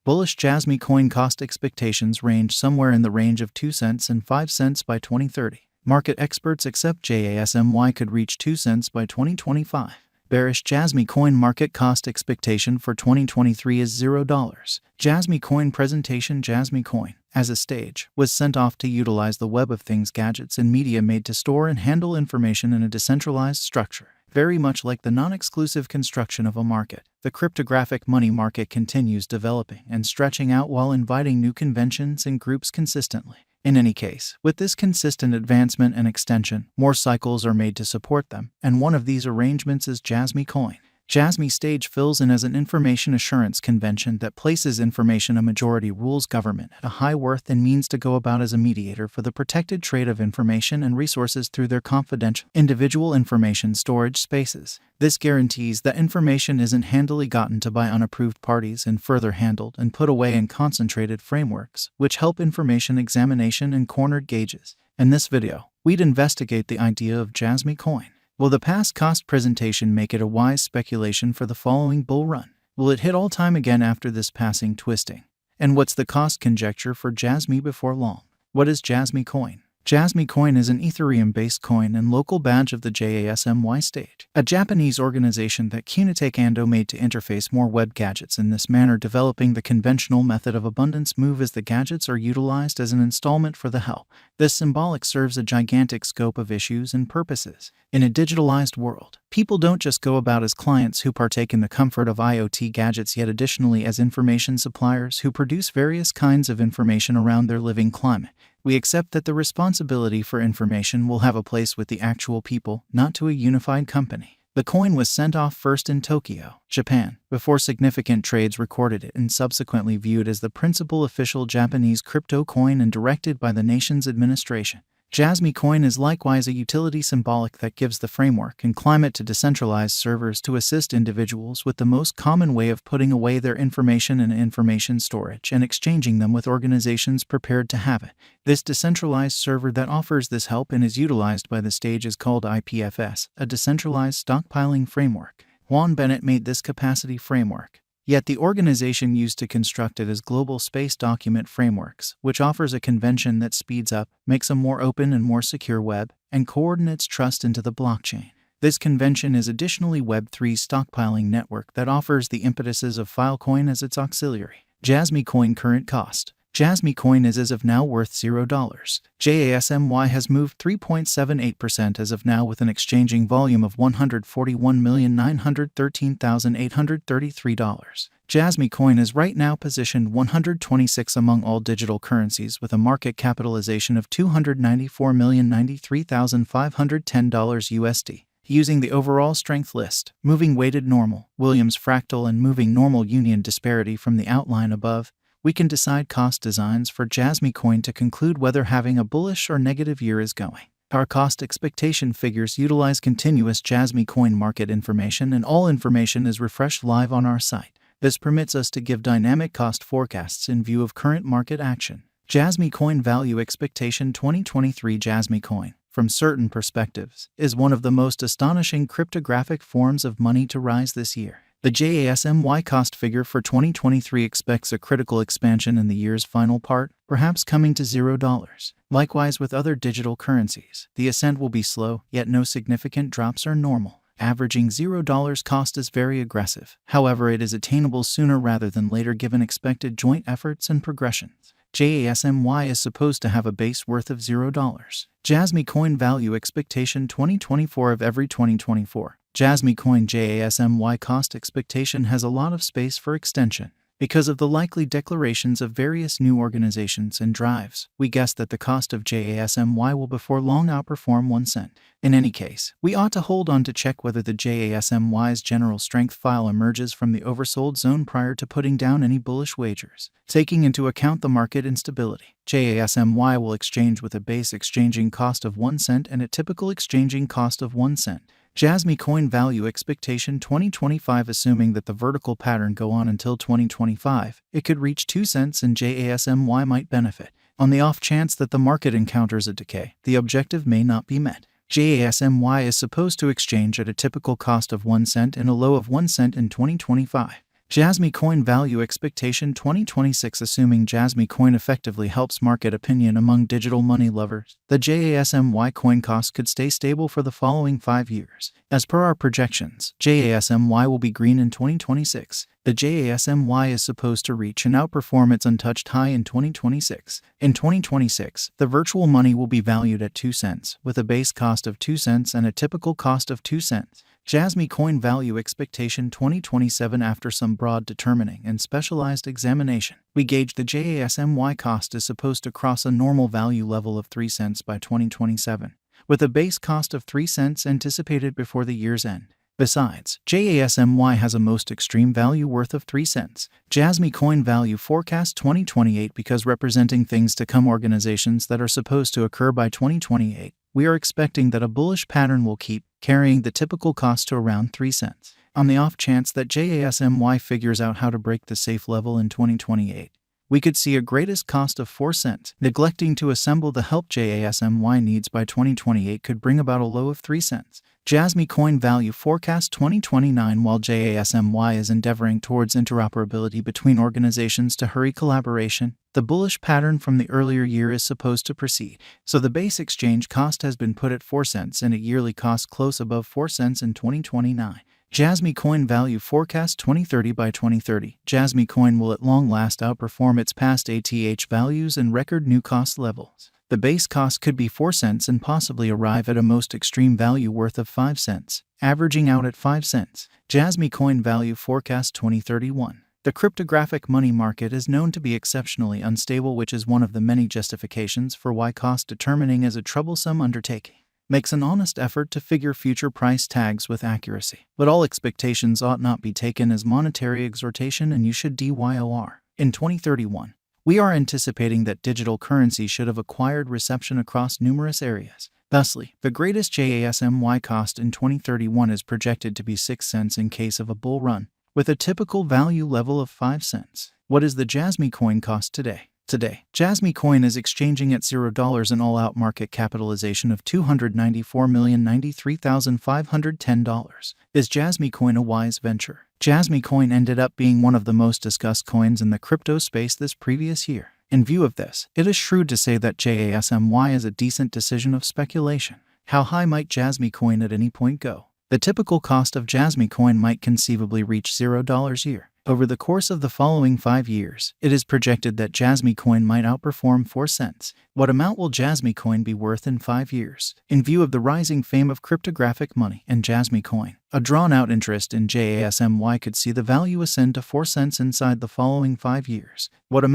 Bullish Jasmy coin cost expectations range somewhere in the range of 2 cents and 5 cents by 2030. Market experts accept Jasmy could reach 2 cents by 2025. Bearish Jasmy coin market cost expectation for 2023 is $0. Jasmy coin presentation. Jasmy coin, as a stage, was sent off to utilize the Web of Things gadgets and media made to store and handle information in a decentralized structure. Very much like the non-exclusive construction of a market, the cryptographic money market continues developing and stretching out while inviting new conventions and groups consistently. In any case, with this consistent advancement and extension, more cycles are made to support them, and one of these arrangements is Jasmy coin. Jasmy stage fills in as an information assurance convention that places information a majority rules government at a high worth and means to go about as a mediator for the protected trade of information and resources through their confidential individual information storage spaces. This guarantees that information isn't handily gotten to by unapproved parties and further handled and put away in concentrated frameworks, which help information examination and cornered gauges. In this video, we'd investigate the idea of Jasmy coin. Will the past cost presentation make it a wise speculation for the following bull run? Will it hit all-time again after this passing twisting? And what's the cost conjecture for Jasmy before long? What is Jasmy coin? Jasmy coin is an Ethereum-based coin and local badge of the Jasmy stage, a Japanese organization that Kunitake Ando made to interface more web gadgets in this manner, developing the conventional method of abundance move as the gadgets are utilized as an installment for the help. This symbolic serves a gigantic scope of issues and purposes. In a digitalized world, people don't just go about as clients who partake in the comfort of IoT gadgets, yet additionally as information suppliers who produce various kinds of information around their living climate. We accept that the responsibility for information will have a place with the actual people, not to a unified company. The coin was sent off first in Tokyo, Japan, before significant trades recorded it, and subsequently viewed as the principal official Japanese crypto coin and directed by the nation's administration. Jasmy coin is likewise a utility symbolic that gives the framework and climate to decentralized servers to assist individuals with the most common way of putting away their information in information storage and exchanging them with organizations prepared to have it. This decentralized server that offers this help and is utilized by the stage is called IPFS, a decentralized stockpiling framework. Juan Bennett made this capacity framework. Yet the organization used to construct it as Global Space Document Frameworks, which offers a convention that speeds up, makes a more open and more secure web, and coordinates trust into the blockchain. This convention is additionally Web3's stockpiling network that offers the impetuses of Filecoin as its auxiliary. Jasmy coin current cost. Jasmy coin is as of now worth $0. Jasmy has moved 3.78% as of now with an exchanging volume of $141,913,833. Jasmy coin is right now positioned 126 among all digital currencies with a market capitalization of $294,093,510 USD. Using the overall strength list, moving weighted normal, Williams fractal and moving normal union disparity from the outline above, we can decide cost designs for Jasmy coin to conclude whether having a bullish or negative year is going. Our cost expectation figures utilize continuous Jasmy coin market information, and all information is refreshed live on our site. This permits us to give dynamic cost forecasts in view of current market action. Jasmy coin value expectation 2023. Jasmy coin, from certain perspectives, is one of the most astonishing cryptographic forms of money to rise this year. The Jasmy cost figure for 2023 expects a critical expansion in the year's final part, perhaps coming to $0. Likewise with other digital currencies, the ascent will be slow, yet no significant drops are normal. Averaging $0 cost is very aggressive. However, it is attainable sooner rather than later given expected joint efforts and progressions. Jasmy is supposed to have a base worth of $0. Jasmy coin value expectation 2024 of every 2024. Jasmy coin Jasmy cost expectation has a lot of space for extension. Because of the likely declarations of various new organizations and drives, we guess that the cost of Jasmy will before long outperform 1 cent. In any case, we ought to hold on to check whether the Jasmy's general strength file emerges from the oversold zone prior to putting down any bullish wagers. Taking into account the market instability, Jasmy will exchange with a base exchanging cost of 1 cent and a typical exchanging cost of 1 cent. Jasmy coin value expectation 2025. Assuming that the vertical pattern go on until 2025, it could reach 2 cents and Jasmy might benefit. On the off chance that the market encounters a decay, the objective may not be met. Jasmy is supposed to exchange at a typical cost of 1 cent and a low of 1 cent in 2025. Jasmy Coin Value Expectation 2026. Assuming Jasmy Coin effectively helps market opinion among digital money lovers, the JASMY coin cost could stay stable for the following 5 years. As per our projections, JASMY will be green in 2026. The JASMY is supposed to reach and outperform its untouched high in 2026. In 2026, the virtual money will be valued at 2 cents, with a base cost of 2 cents and a typical cost of 2 cents. Jasmy Coin Value Expectation 2027. After some broad determining and specialized examination, we gauge the JASMY cost is supposed to cross a normal value level of 3 cents by 2027, with a base cost of 3 cents anticipated before the year's end. Besides, JASMY has a most extreme value worth of 3 cents. Jasmy Coin Value Forecast 2028. Because representing things to come, organizations that are supposed to occur by 2028, we are expecting that a bullish pattern will keep carrying the typical cost to around 3 cents. On the off chance that JASMY figures out how to break the safe level in 2028, we could see a greatest cost of 4 cents. Neglecting to assemble the help JASMY needs by 2028 could bring about a low of 3 cents. Jasmy Coin Value Forecast 2029. While JASMY is endeavoring towards interoperability between organizations to hurry collaboration, the bullish pattern from the earlier year is supposed to proceed, so the base exchange cost has been put at 4 cents and a yearly cost close above 4 cents in 2029. Jasmy Coin Value Forecast 2030. By 2030, Jasmy Coin will at long last outperform its past ATH values and record new cost levels. The base cost could be 4 cents and possibly arrive at a most extreme value worth of 5 cents, averaging out at 5 cents. Jasmy Coin Value Forecast 2031. The cryptographic money market is known to be exceptionally unstable, which is one of the many justifications for why cost determining is a troublesome undertaking. Makes an honest effort to figure future price tags with accuracy, but all expectations ought not be taken as monetary exhortation, and you should DYOR. In 2031, we are anticipating that digital currency should have acquired reception across numerous areas. Thusly, the greatest JASMY cost in 2031 is projected to be 6 cents in case of a bull run, with a typical value level of 5 cents. What is the Jasmy Coin cost today? Today, Jasmy Coin is exchanging at $0 an all-out market capitalization of $294,093,510. Is Jasmy Coin a wise venture? Jasmy Coin ended up being one of the most discussed coins in the crypto space this previous year. In view of this, it is shrewd to say that JASMY is a decent decision of speculation. How high might Jasmy Coin at any point go? The typical cost of Jasmy Coin might conceivably reach $0 a year. Over the course of the following 5 years, it is projected that Jasmy Coin might outperform 4 cents. What amount will Jasmy Coin be worth in 5 years? In view of the rising fame of cryptographic money and Jasmy Coin, a drawn-out interest in JASMY could see the value ascend to 4 cents inside the following 5 years. What amount